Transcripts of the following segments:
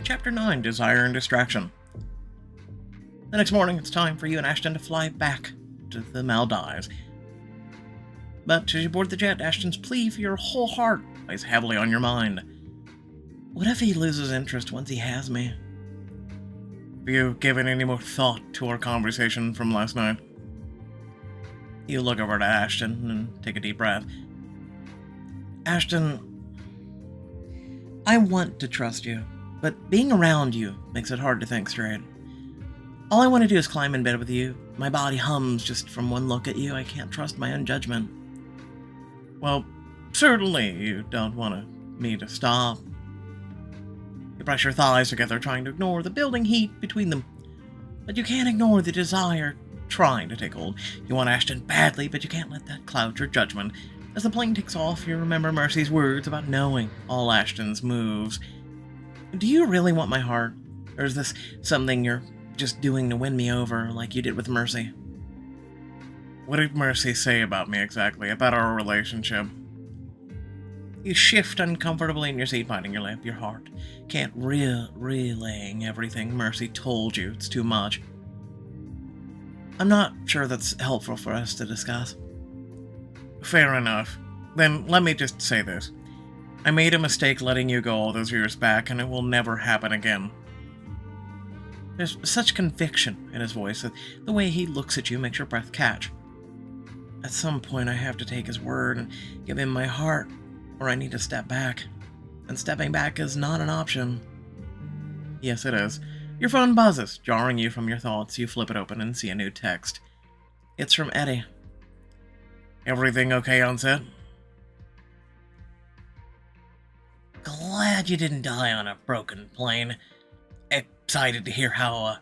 Chapter 9, Desire and Distraction. The next morning, it's time for you and Ashton to fly back to the Maldives. But as you board the jet, Ashton's plea for your whole heart weighs heavily on your mind. What if he loses interest once he has me? Have you given any more thought to our conversation from last night? You look over to Ashton and take a deep breath. Ashton, I want to trust you, but being around you makes it hard to think straight. All I want to do is climb in bed with you. My body hums just from one look at you. I can't trust my own judgment. Well, certainly you don't want me to stop. You press your thighs together, trying to ignore the building heat between them. But you can't ignore the desire trying to take hold. You want Ashton badly, but you can't let that cloud your judgment. As the plane takes off, you remember Mercy's words about knowing all Ashton's moves. Do you really want my heart? Or is this something you're just doing to win me over, like you did with Mercy? What did Mercy say about me exactly, about our relationship? You shift uncomfortably in your seat, biting your lip. Your heart can't relaying everything Mercy told you. It's too much. I'm not sure that's helpful for us to discuss. Fair enough. Then let me just say this. I made a mistake letting you go all those years back, and it will never happen again. There's such conviction in his voice that the way he looks at you makes your breath catch. At some point, I have to take his word and give him my heart, or I need to step back. And stepping back is not an option. Yes, it is. Your phone buzzes, jarring you from your thoughts. You flip it open and see a new text. It's from Eddie. Everything okay on set? Glad you didn't die on a broken plane. Excited to hear how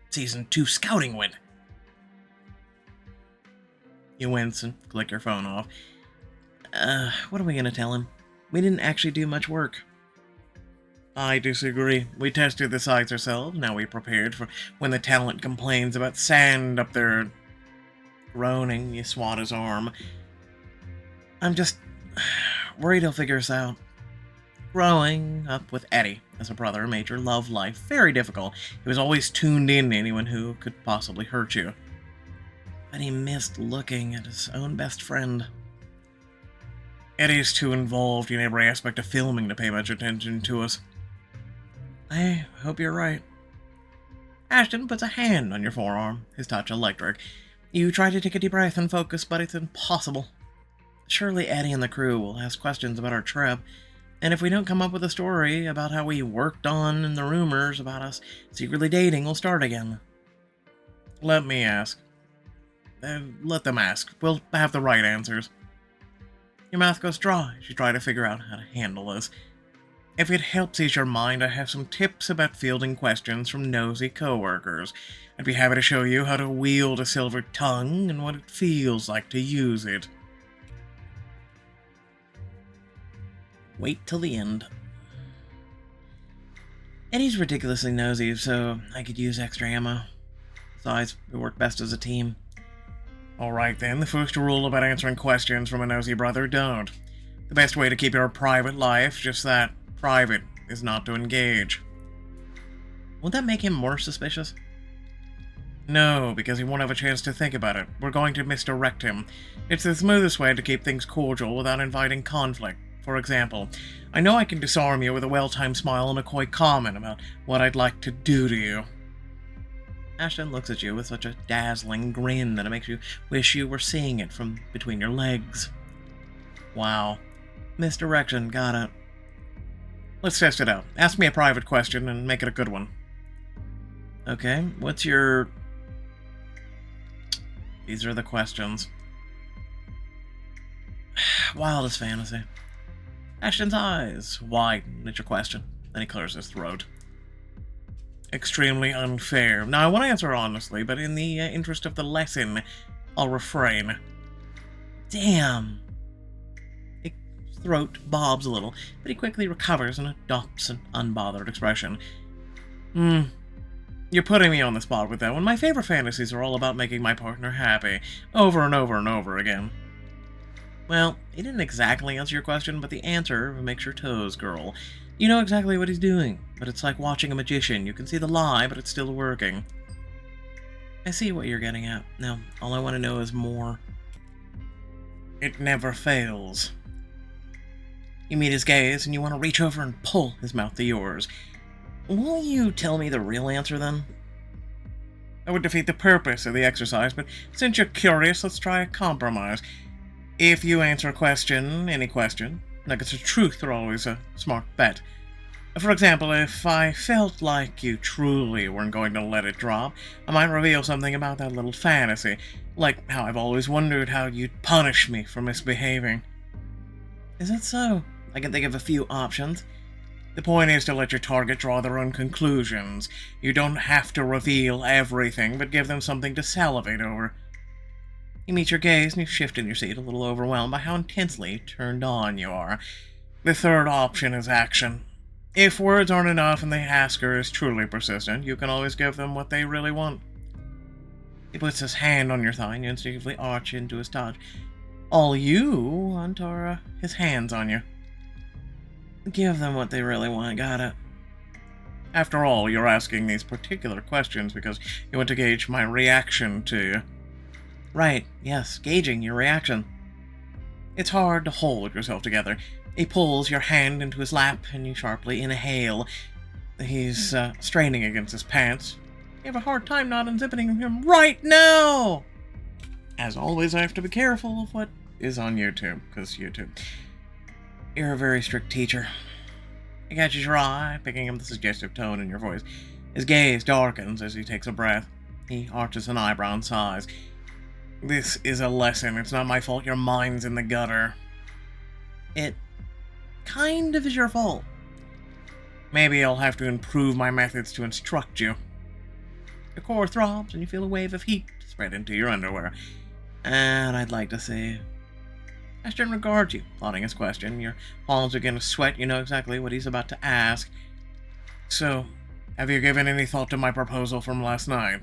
Season 2 scouting went. You wince and click your phone off. What are we going to tell him? We didn't actually do much work. I disagree. We tested the sides ourselves. Now we prepared for when the talent complains about sand up there. Groaning, you swat his arm. I'm just worried he'll figure us out. Growing up with Eddie as a brother made your love life very difficult. He was always tuned in to anyone who could possibly hurt you. But he missed looking at his own best friend. Eddie's too involved in every aspect of filming to pay much attention to us. I hope you're right. Ashton puts a hand on your forearm, his touch electric. You try to take a deep breath and focus, but it's impossible. Surely Eddie and the crew will ask questions about our trip, and if we don't come up with a story about how we worked on and the rumors about us secretly dating will start again. Let me ask. Let them ask. We'll have the right answers. Your mouth goes dry as you try to figure out how to handle this. If it helps ease your mind, I have some tips about fielding questions from nosy coworkers. I'd be happy to show you how to wield a silver tongue and what it feels like to use it. Wait till the end. Eddie's ridiculously nosy, so I could use extra ammo. Besides, we work best as a team. Alright then, the first rule about answering questions from a nosy brother, don't. The best way to keep your private life, just that, private, is not to engage. Won't that make him more suspicious? No, because he won't have a chance to think about it. We're going to misdirect him. It's the smoothest way to keep things cordial without inviting conflict. For example, I know I can disarm you with a well-timed smile and a coy comment about what I'd like to do to you. Ashton looks at you with such a dazzling grin that it makes you wish you were seeing it from between your legs. Wow. Misdirection, got it. Let's test it out. Ask me a private question and make it a good one. Okay, what's your... These are the questions. Wildest fantasy. Ashton's eyes widen at your question. Then he clears his throat. Extremely unfair. Now, I want to answer honestly, but in the interest of the lesson, I'll refrain. Damn. His throat bobs a little, but he quickly recovers and adopts an unbothered expression. You're putting me on the spot with that one. My favorite fantasies are all about making my partner happy, over and over and over again. Well, he didn't exactly answer your question, but the answer makes your toes curl. You know exactly what he's doing. but it's like watching a magician. You can see the lie, but it's still working. I see what you're getting at. Now, all I want to know is more. It never fails. You meet his gaze, and you want to reach over and pull his mouth to yours. Will you tell me the real answer, then? That would defeat the purpose of the exercise, but since you're curious, let's try a compromise. If you answer a question, any question, nuggets of truth are always a smart bet. For example, if I felt like you truly weren't going to let it drop, I might reveal something about that little fantasy, like how I've always wondered how you'd punish me for misbehaving. Is it so? I can think of a few options. The point is to let your target draw their own conclusions. You don't have to reveal everything, but give them something to salivate over. You meet your gaze and you shift in your seat, a little overwhelmed by how intensely turned on you are. The third option is action. If words aren't enough and the asker is truly persistent, you can always give them what they really want. He puts his hand on your thigh and you instinctively arch into his touch. All you want are his hands on you. Give them what they really want, got it. After all, you're asking these particular questions because you want to gauge my reaction to you. Right, yes, gauging your reaction. It's hard to hold yourself together. He pulls your hand into his lap and you sharply inhale. He's straining against his pants. You have a hard time not unzipping him right now! As always, I have to be careful of what is on YouTube, because YouTube. You're a very strict teacher. He catches your eye, picking up the suggestive tone in your voice. His gaze darkens as he takes a breath. He arches an eyebrow and sighs. This is a lesson. It's not my fault your mind's in the gutter. It kind of is your fault. Maybe I'll have to improve my methods to instruct you. Your core throbs and you feel a wave of heat spread into your underwear. And I'd like to see. Ashton regards you, plotting his question. Your palms begin to sweat. You know exactly what he's about to ask. So, have you given any thought to my proposal from last night?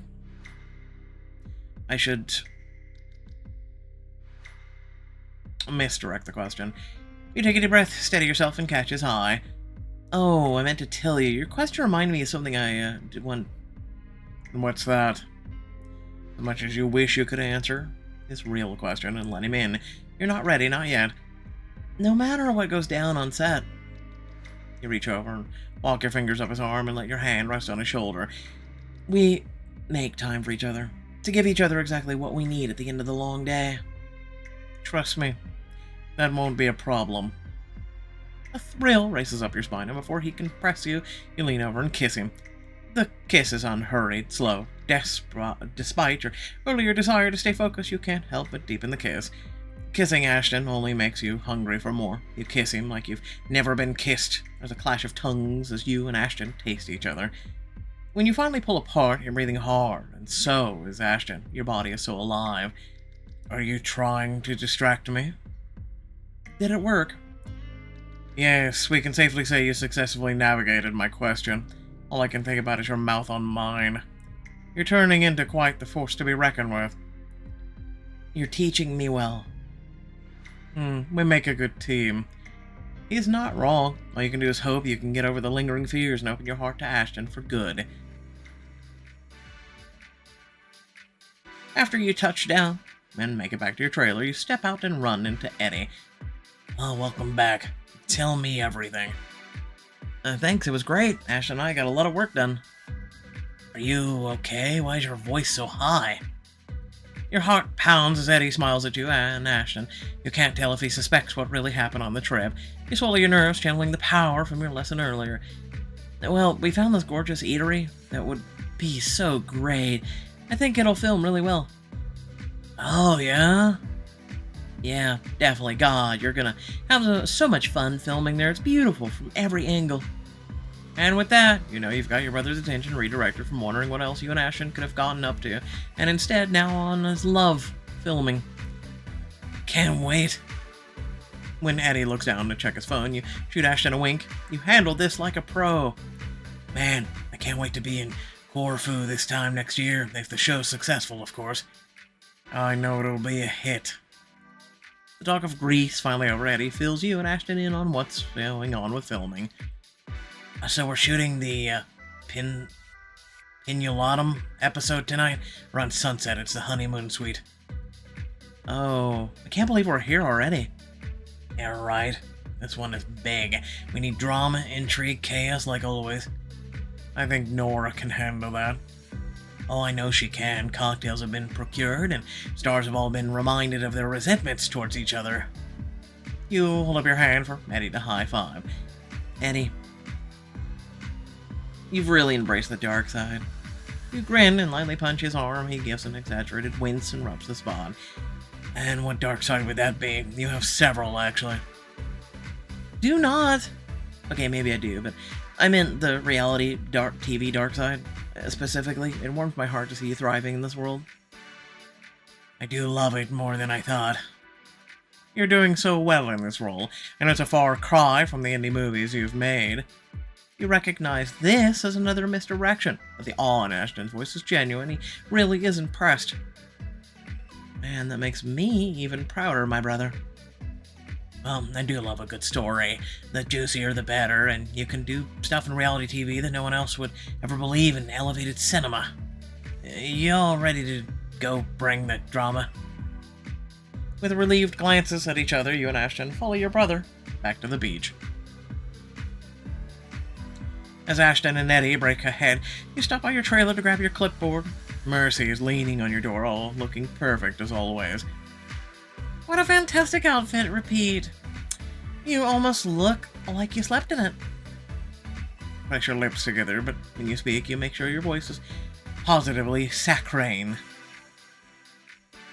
I should misdirect the question. You take a deep breath, steady yourself, and catch his eye. Oh, I meant to tell you. Your question reminded me of something I did want. What's that? As much as you wish you could answer his real question and let him in, you're not ready, not yet. No matter what goes down on set. You reach over and walk your fingers up his arm and let your hand rest on his shoulder. We make time for each other, to give each other exactly what we need at the end of the long day. Trust me, that won't be a problem. A thrill races up your spine, and before he can press you, you lean over and kiss him. The kiss is unhurried, slow. Despite your earlier desire to stay focused, you can't help but deepen the kiss. Kissing Ashton only makes you hungry for more. You kiss him like you've never been kissed. There's a clash of tongues as you and Ashton taste each other. When you finally pull apart, you're breathing hard, and so is Ashton. Your body is so alive. Are you trying to distract me? Did it work? Yes, we can safely say you successfully navigated my question. All I can think about is your mouth on mine. You're turning into quite the force to be reckoned with. You're teaching me well. We make a good team. He's not wrong. All you can do is hope you can get over the lingering fears and open your heart to Ashton for good. After you touch down and make it back to your trailer, you step out and run into Eddie. Oh, welcome back. Tell me everything. Thanks, it was great. Ashton and I got a lot of work done. Are you okay? Why is your voice so high? Your heart pounds as Eddie smiles at you and Ashton. You can't tell if he suspects what really happened on the trip. You swallow your nerves, channeling the power from your lesson earlier. Well, we found this gorgeous eatery that would be so great. I think it'll film really well. Oh, yeah? Yeah, definitely. God, you're gonna have so much fun filming there. It's beautiful from every angle. And with that, you know you've got your brother's attention redirected from wondering what else you and Ashton could have gotten up to, and instead now on his love filming. Can't wait. When Eddie looks down to check his phone, you shoot Ashton a wink. You handled this like a pro. Man, I can't wait to be in Corfu this time next year, if the show's successful, of course. I know it'll be a hit. The talk of Greece finally over, Eddie fills you and Ashton in on what's going on with filming. So we're shooting the Pinulatum episode tonight. We're on Sunset. It's the honeymoon suite. Oh, I can't believe we're here already. Yeah, right. This one is big. We need drama, intrigue, chaos like always. I think Nora can handle that. Oh, I know she can. Cocktails have been procured, and stars have all been reminded of their resentments towards each other. You hold up your hand for Eddie to high five. Eddie, you've really embraced the dark side. You grin and lightly punch his arm. He gives an exaggerated wince and rubs the spot. And what dark side would that be? You have several, actually. Do not. Okay, maybe I do, but I meant the reality TV dark side. Specifically, it warms my heart to see you thriving in this world. I do love it more than I thought. You're doing so well in this role, and it's a far cry from the indie movies you've made. You recognize this as another misdirection, but the awe in Ashton's voice is genuine. He really is impressed. Man, that makes me even prouder, my brother. Well, I do love a good story. The juicier the better, and you can do stuff in reality TV that no one else would ever believe in elevated cinema. You all ready to go bring the drama? With relieved glances at each other, you and Ashton follow your brother back to the beach. As Ashton and Eddie break ahead, you stop by your trailer to grab your clipboard. Mercy is leaning on your door, all looking perfect as always. What a fantastic outfit, repeat. You almost look like you slept in it. Press your lips together, but when you speak, you make sure your voice is positively saccharine.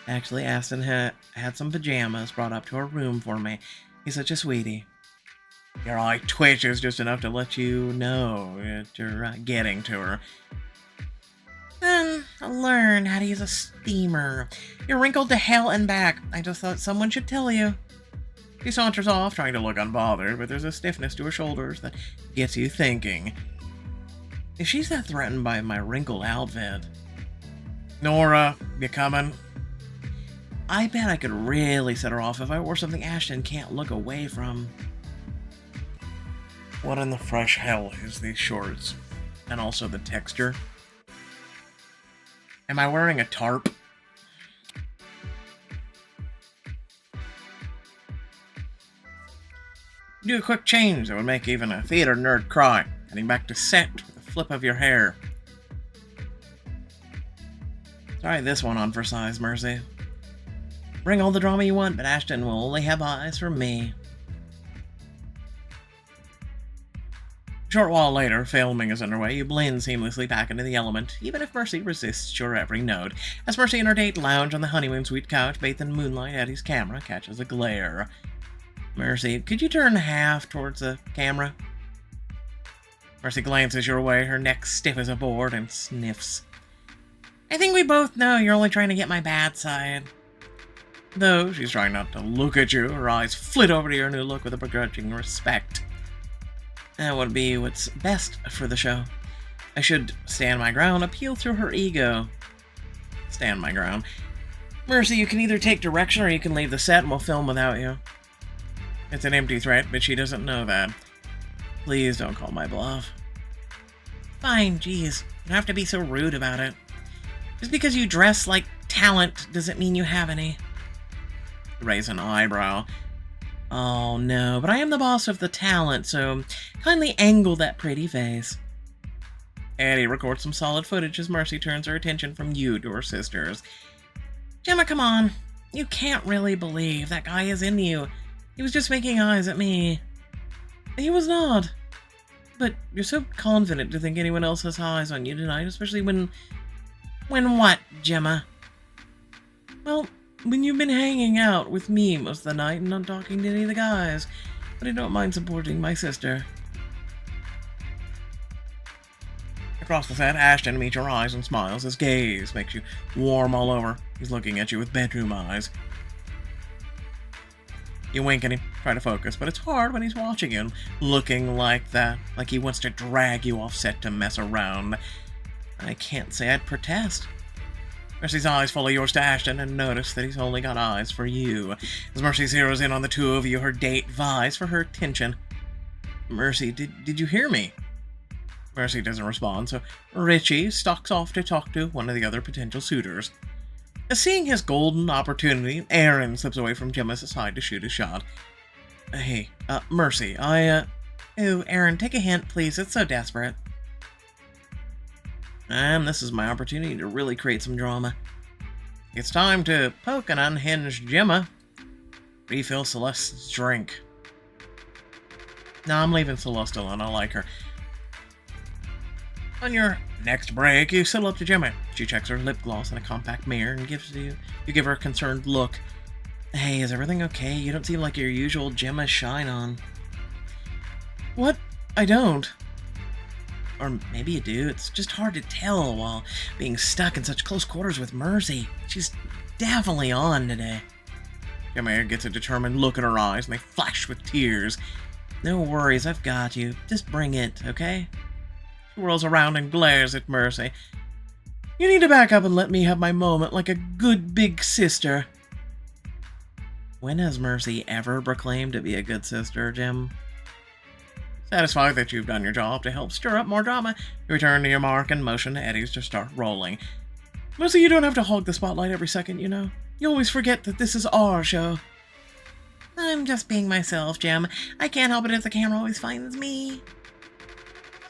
Actually, Ashton had some pajamas brought up to her room for me. He's such a sweetie. Your eye twitches just enough to let you know that you're getting to her. Then I learned how to use a steamer. You're wrinkled to hell and back. I just thought someone should tell you. She saunters off, trying to look unbothered, but there's a stiffness to her shoulders that gets you thinking. If she's that threatened by my wrinkled outfit... Nora, you coming? I bet I could really set her off if I wore something Ashton can't look away from. What in the fresh hell is these shorts? And also the texture. Am I wearing a tarp? Do a quick change that would make even a theater nerd cry. Heading back to set with a flip of your hair. Try this one on for size, Mercy. Bring all the drama you want, but Ashton will only have eyes for me. A short while later, filming is underway. You blend seamlessly back into the element, even if Mercy resists your every note. As Mercy and her date lounge on the honeymoon suite couch, bathed in moonlight, Eddie's camera catches a glare. Mercy, could you turn half towards the camera? Mercy glances your way, her neck stiff as a board, and sniffs. I think we both know you're only trying to get my bad side. Though she's trying not to look at you, her eyes flit over to your new look with a begrudging respect. That would be what's best for the show. I should stand my ground, appeal through her ego. Stand my ground. Mercy, you can either take direction or you can leave the set and we'll film without you. It's an empty threat, but she doesn't know that. Please don't call my bluff. Fine, geez. You don't have to be so rude about it. Just because you dress like talent doesn't mean you have any. Raise an eyebrow. Oh no, but I am the boss of the talent, so kindly angle that pretty face. Eddie records some solid footage as Mercy turns her attention from you to her sisters. Gemma, come on. You can't really believe that guy is into you. He was just making eyes at me. He was not. But you're so confident to think anyone else has eyes on you tonight, especially when... When what, Gemma? Well, when you've been hanging out with me most of the night and not talking to any of the guys, but I don't mind supporting my sister. Across the set, Ashton meets your eyes and smiles. His gaze makes you warm all over. He's looking at you with bedroom eyes. You wink at him, try to focus, but it's hard when he's watching you, looking like that, like he wants to drag you off set to mess around. I can't say I'd protest. Mercy's eyes follow yours to Ashton and notice that he's only got eyes for you. As Mercy zeroes in on the two of you, her date vies for her attention. Mercy, did you hear me? Mercy doesn't respond, so Richie stalks off to talk to one of the other potential suitors. Seeing his golden opportunity, Aaron slips away from Gemma's side to shoot a shot. Hey, Mercy, Ooh, Aaron, take a hint, please. It's so desperate. And this is my opportunity to really create some drama. It's time to poke an unhinged Gemma. Refill Celeste's drink. No, I'm leaving Celeste alone. I like her. On your next break, you settle up to Gemma. She checks her lip gloss in a compact mirror and gives you give her a concerned look. Hey, is everything okay? You don't seem like your usual Gemma shine on. What? I don't. Or maybe you do. It's just hard to tell while being stuck in such close quarters with Mercy. She's definitely on today. Gemma gets a determined look in her eyes and they flash with tears. No worries, I've got you. Just bring it, okay? She whirls around and glares at Mercy. You need to back up and let me have my moment like a good big sister. When has Mercy ever proclaimed to be a good sister, Jim? Satisfied that you've done your job to help stir up more drama, you return to your mark and motion to Eddie's to start rolling. Mercy, you don't have to hog the spotlight every second, you know? You always forget that this is our show. I'm just being myself, Jim. I can't help it if the camera always finds me.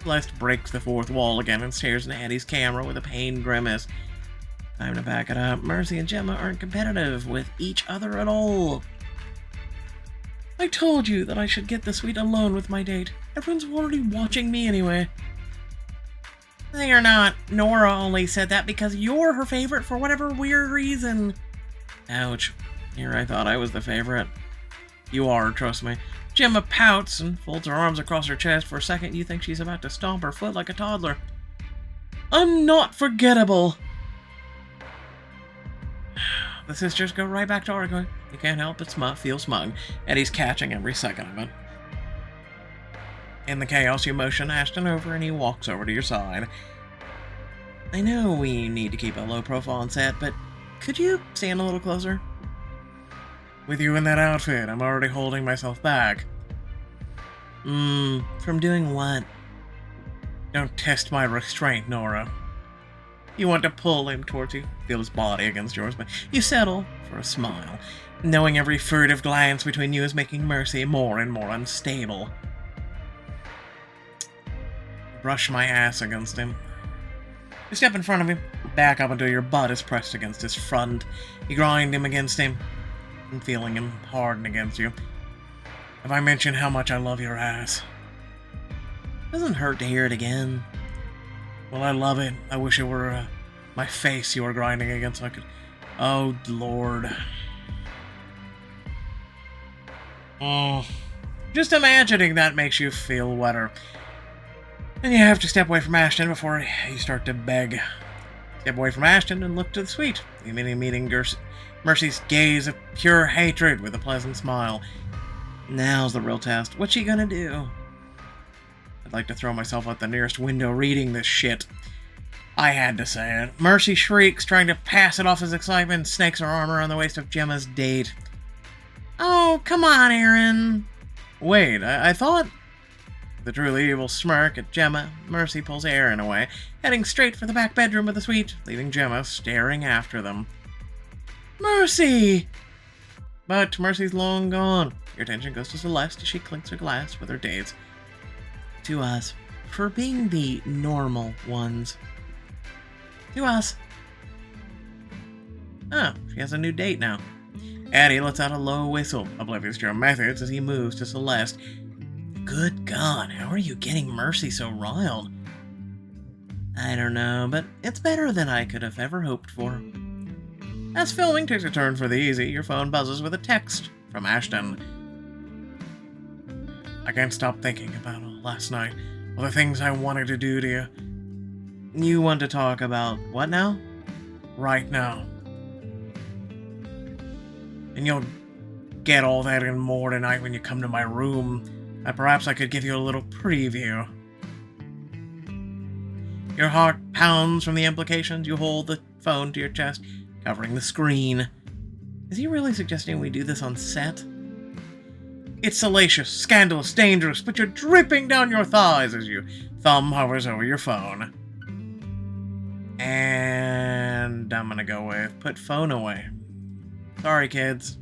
Celeste breaks the fourth wall again and stares into Eddie's camera with a pained grimace. Time to back it up. Mercy and Gemma aren't competitive with each other at all. I told you that I should get the suite alone with my date. Everyone's already watching me anyway. You're not. Nora only said that because you're her favorite for whatever weird reason. Ouch. Here I thought I was the favorite. You are, trust me. Gemma pouts and folds her arms across her chest. For a second, you think she's about to stomp her foot like a toddler. I'm not forgettable. The sisters go right back to arguing. You can't help but feel smug. Eddie's catching every second of it. In the chaos, you motion Ashton over and he walks over to your side. I know we need to keep a low profile on set, but could you stand a little closer? With you in that outfit, I'm already holding myself back. From doing what? Don't test my restraint, Nora. You want to pull him towards you, feel his body against yours, but you settle for a smile, knowing every furtive glance between you is making Mercy more and more unstable. Brush my ass against him. You step in front of him, back up until your butt is pressed against his front. You grind him against him, and feeling him harden against you. Have I mentioned how much I love your ass? Doesn't hurt to hear it again. Well, I love it. I wish it were my face you were grinding against so I could... Oh, Lord. Just imagining that makes you feel wetter. And you have to step away from Ashton before you start to beg. Step away from Ashton and look to the suite, meeting Mercy's gaze of pure hatred with a pleasant smile. Now's the real test. What's she gonna do? I'd like to throw myself out the nearest window reading this shit. I had to say it. Mercy shrieks, trying to pass it off as excitement, snakes her arm around the waist of Gemma's date. Oh, come on, Aaron. Wait, I thought... With a truly evil smirk at Gemma, Mercy pulls Aaron away, heading straight for the back bedroom of the suite, leaving Gemma staring after them. Mercy! But Mercy's long gone. Your attention goes to Celeste as she clinks her glass with her dates. To us. For being the normal ones. To us. Oh, she has a new date now. Addie lets out a low whistle, oblivious to her methods as he moves to Celeste. Good God, how are you getting Mercy so riled? I don't know, but it's better than I could have ever hoped for. As filming takes a turn for the easy, your phone buzzes with a text from Ashton. I can't stop thinking about last night, all the things I wanted to do to you. You want to talk about what now? Right now. And you'll get all that and more tonight when you come to my room. Perhaps I could give you a little preview. Your heart pounds from the implications. You hold the phone to your chest, covering the screen. Is he really suggesting we do this on set? It's salacious, scandalous, dangerous, but you're dripping down your thighs as your thumb hovers over your phone. And I'm gonna go with put phone away. Sorry, kids.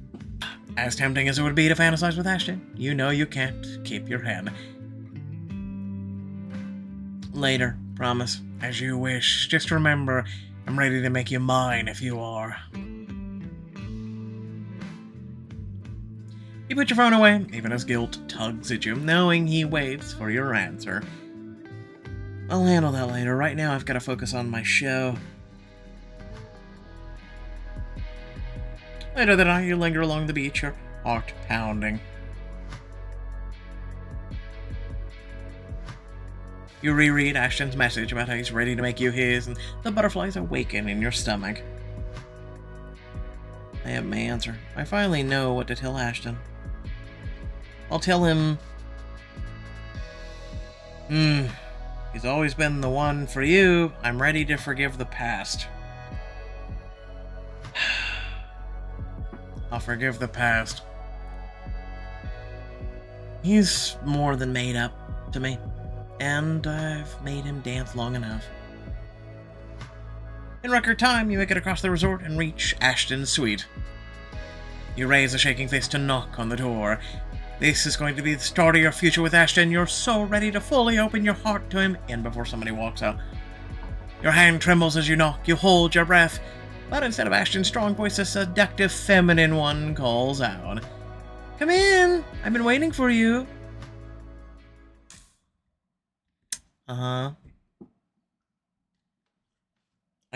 As tempting as it would be to fantasize with Ashton, you know you can't keep your head. Later, promise. As you wish. Just remember, I'm ready to make you mine if you are. You put your phone away, even as guilt tugs at you, knowing he waits for your answer. I'll handle that later. Right now, I've got to focus on my show. Later that night, you linger along the beach, your heart pounding. You reread Ashton's message about how he's ready to make you his, and the butterflies awaken in your stomach. I have my answer. I finally know what to tell Ashton. I'll tell him... he's always been the one for you. I'm ready to forgive the past. I'll forgive the past. He's more than made up to me. And I've made him dance long enough. In record time, you make it across the resort and reach Ashton's suite. You raise a shaking fist to knock on the door. This is going to be the start of your future with Ashton. You're so ready to fully open your heart to him, and before somebody walks out. Your hand trembles as you knock. You hold your breath. But instead of Ashton's strong voice, a seductive feminine one calls out. Come in! I've been waiting for you. I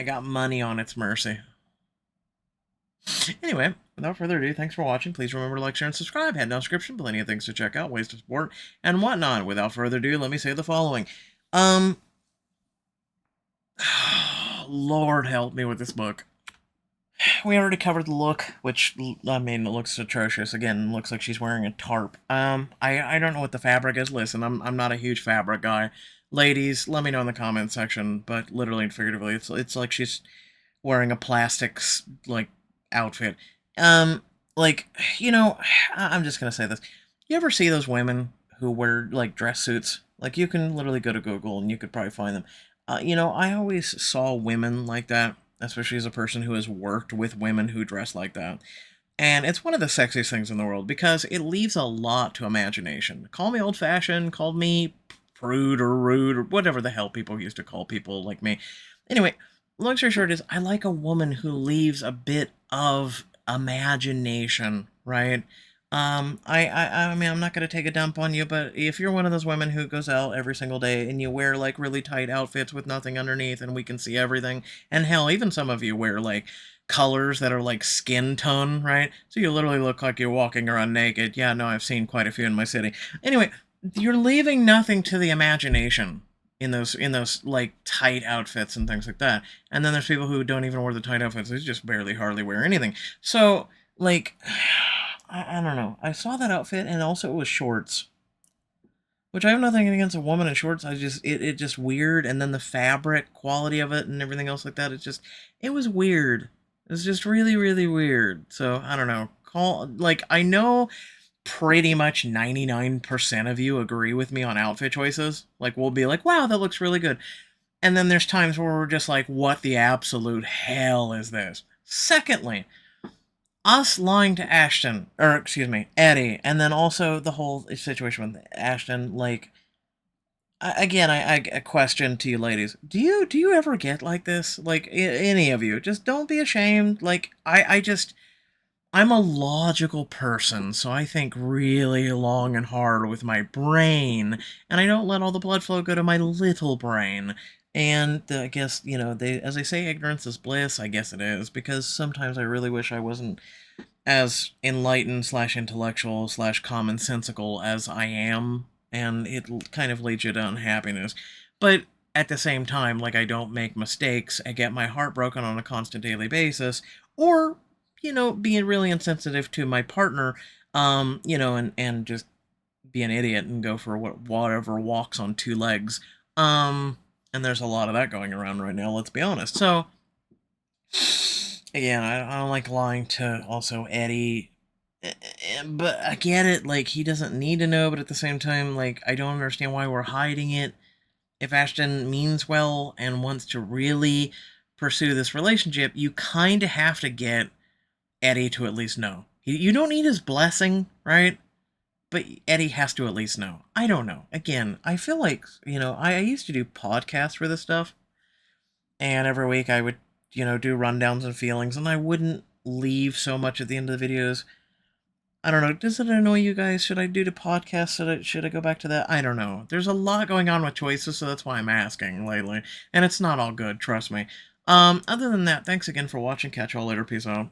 got money on its mercy. Anyway, without further ado, thanks for watching. Please remember to like, share, and subscribe. Head down the description, plenty of things to check out, ways to support, and whatnot. Without further ado, let me say the following. Lord help me with this book. We already covered the look, which, I mean, it looks atrocious. Again, looks like she's wearing a tarp. I don't know what the fabric is. Listen, I'm not a huge fabric guy. Ladies, let me know in the comment section, but literally and figuratively, it's like she's wearing a plastic, like, outfit. Like, you know, I'm just gonna say this. You ever see those women who wear, like, dress suits? Like, you can literally go to Google and you could probably find them. You know, I always saw women like that, especially as a person who has worked with women who dress like that. And it's one of the sexiest things in the world because it leaves a lot to imagination. Call me old-fashioned, call me prude or rude or whatever the hell people used to call people like me. Anyway, long story short is I like a woman who leaves a bit of imagination, right? I mean, I'm not going to take a dump on you, but if you're one of those women who goes out every single day and you wear, like, really tight outfits with nothing underneath and we can see everything, and hell, even some of you wear, like, colors that are, like, skin tone, right? So you literally look like you're walking around naked. Yeah, no, I've seen quite a few in my city. Anyway, you're leaving nothing to the imagination in those like tight outfits and things like that. And then there's people who don't even wear the tight outfits. They just barely hardly wear anything. So, like, I don't know. I saw that outfit and also it was shorts. Which I have nothing against a woman in shorts. It just weird. And then the fabric quality of it and everything else like that. It was weird. It was just really, really weird. So, I don't know. I know pretty much 99% of you agree with me on outfit choices. Like, we'll be like, wow, that looks really good. And then there's times where we're just like, what the absolute hell is this? Secondly, us lying to Ashton, or excuse me, Eddie, and then also the whole situation with Ashton, like, again, I question to you ladies, do you ever get like this? Like, any of you, just don't be ashamed. Like, I'm a logical person, so I think really long and hard with my brain, and I don't let all the blood flow go to my little brain. And I guess, you know, as they say, ignorance is bliss. I guess it is, because sometimes I really wish I wasn't as enlightened / intellectual / commonsensical as I am, and it kind of leads you to unhappiness. But at the same time, like, I don't make mistakes. I get my heart broken on a constant daily basis, or, you know, being really insensitive to my partner, you know, and just be an idiot and go for whatever walks on two legs. And there's a lot of that going around right now, let's be honest. So, again, I don't like lying to also Eddie, But I get it, like, he doesn't need to know, but at the same time, like, I don't understand why we're hiding it. If Ashton means well and wants to really pursue this relationship, you kind of have to get Eddie to at least know. You don't need his blessing, right? But Eddie has to at least know. I don't know. Again, I feel like, I used to do podcasts for this stuff, and every week I would, do rundowns and feelings, and I wouldn't leave so much at the end of the videos. I don't know. Does it annoy you guys? Should I do the podcast? Should I go back to that? I don't know. There's a lot going on with choices, so that's why I'm asking lately. And it's not all good, trust me. Other than that, thanks again for watching. Catch y'all later. Peace out.